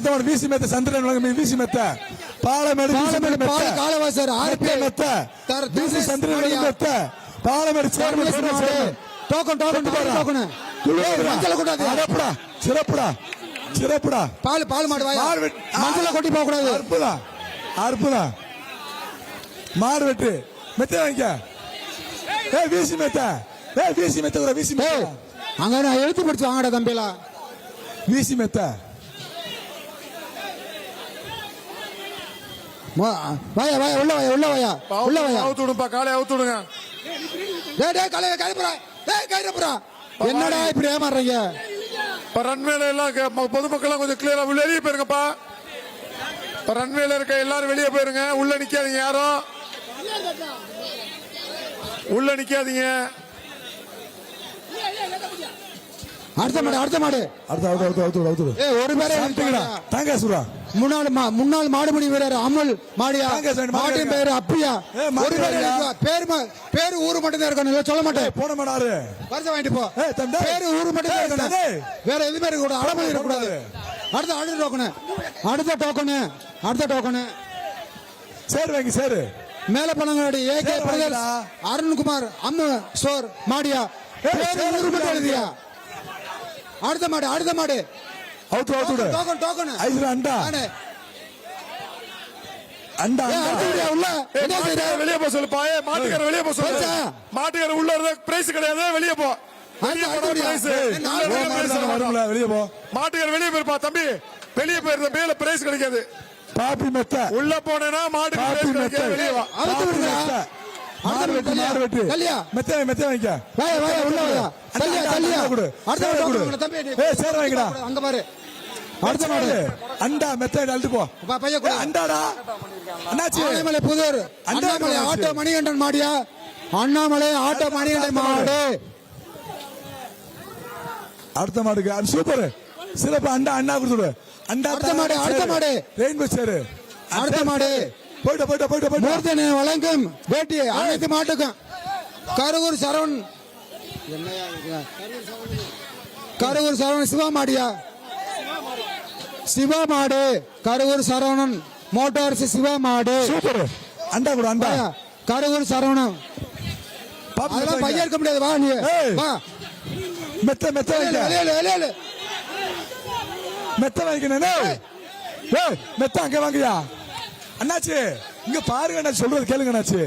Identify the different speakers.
Speaker 1: அடுத்த மாடு வீசி மெத்த சந்திரன் வீசி மெத்த பாலமேடு
Speaker 2: காலவாசர்
Speaker 1: மெத்த வீசி சந்திரன் மெத்த பாலமேடு
Speaker 2: டோக்கன்
Speaker 1: சிறப்புடா சிறப்புடா சிறப்புடா
Speaker 2: பால் மாடு மஞ்சள கொட்டி போக கூடாது.
Speaker 1: அற்புதம் அற்புதம் மாடு வெட்டு மெத்த வாங்கிக்க வீசி மெத்த வீசி மெத்த வீசி
Speaker 2: அங்க நான் எழுத்து படிச்சு வாங்கடா தம்பிலா
Speaker 1: வீசி மெத்த
Speaker 2: வாயா வாயா உள்ள வாயா உள்ள வாயா உள்ள வாயா
Speaker 3: அவுத்து விடுப்பா காலை அவுத்து விடுங்க.
Speaker 2: டேய் காலை கைப்புறா டேய் கைப்புறா என்னடா இப்படி ஏமாறீங்க?
Speaker 3: ரன்வேல எல்லாம் பொதுமக்கள் கொஞ்சம் கிளியரா வெளியே போயிருங்கப்பா. ரன்வேல இருக்க எல்லாரும் வெளியே போயிருங்க. உள்ள நிக்காதீங்க, யாரும் உள்ள நிக்காதீங்க.
Speaker 2: அடுத்த மாடு ஒரு பேரே முன்னாள் மாடுபிடி வீரர் அமுல் மாடியா மாட்டின் பேரு அப்பியா ஒரு பேரு ஊரு மட்டும் தான் இருக்கணும், சொல்ல மாட்டேன்.
Speaker 1: போன மாடாரு
Speaker 2: வருஷம் வாங்கிட்டு போ. பேரு ஊரு மட்டும் தான் இருக்கணும், வேற எதுவுமே இருக்க கூடாது, அடமொழி இருக்கக்கூடாது. அடுத்த டோக்கனு
Speaker 1: சரி வாங்கி சரி
Speaker 2: மேல பணங்காடி AK brothers Arunkumar Ammu store மாடியா பேரு ஊரு மட்டும் எழுதியா. அடுத்த மாடு டோக்கன்
Speaker 3: வெளியே போ சொல்லுப்பா. மாட்டுக்கார வெளியே போ சொல்லு. மாட்டுக்கார உள்ள பிரைஸ் கிடையாது, வெளியே போ.
Speaker 1: வெளியே போ.
Speaker 3: மாட்டுக்கார வெளியே போயிருப்பா தம்பி, வெளியே போயிருந்த மேல பிரைஸ் கிடைக்காது.
Speaker 1: பாப்பி மெத்த
Speaker 3: உள்ள போனேன்னா மாட்டுக்கு வெளியே வா.
Speaker 1: மாடு வெட்டு மெத்த வாங்கிக்க சேர் வாங்கிடா.
Speaker 2: அங்க பாரு
Speaker 1: அடுத்த மாடு அண்டா மெத்த அழுத்து போ. அண்டாடா அண்ணாச்சி
Speaker 2: அண்ணாமலை புதூர் அண்ணாமலை ஆட்டோ மணிகண்டன் மாடியா அண்ணாமலை ஆட்டோ மணிகண்டன் மாடு.
Speaker 1: அடுத்த மாடுக்கு சூப்பர் சிறப்பு அண்டா அண்ணா கொடுத்துடு. அண்டா
Speaker 2: அடுத்த மாடு
Speaker 1: ரெயின்போ சேரு.
Speaker 2: அடுத்த மாடு போயிட்டு மூர்த்தனை வழங்கும் வேட்டி அனைத்து மாட்டுக்கும் கருவூர் சரவணன் சிவா மாடு கருவூர் சரவணன் மோட்டார்ஸ் சிவா மாடு.
Speaker 1: சூப்பர் அண்டா கூட அண்டா
Speaker 2: கருவூர் சரவணன் அதெல்லாம் பையன் இருக்க முடியாது. வா நீ வா
Speaker 1: மெத்த வாங்கிக்கணும். மெத்த அங்க வாங்கியா அண்ணாச்சி இங்க பாருங்க, சொல்றது கேளுங்க அண்ணாச்சி.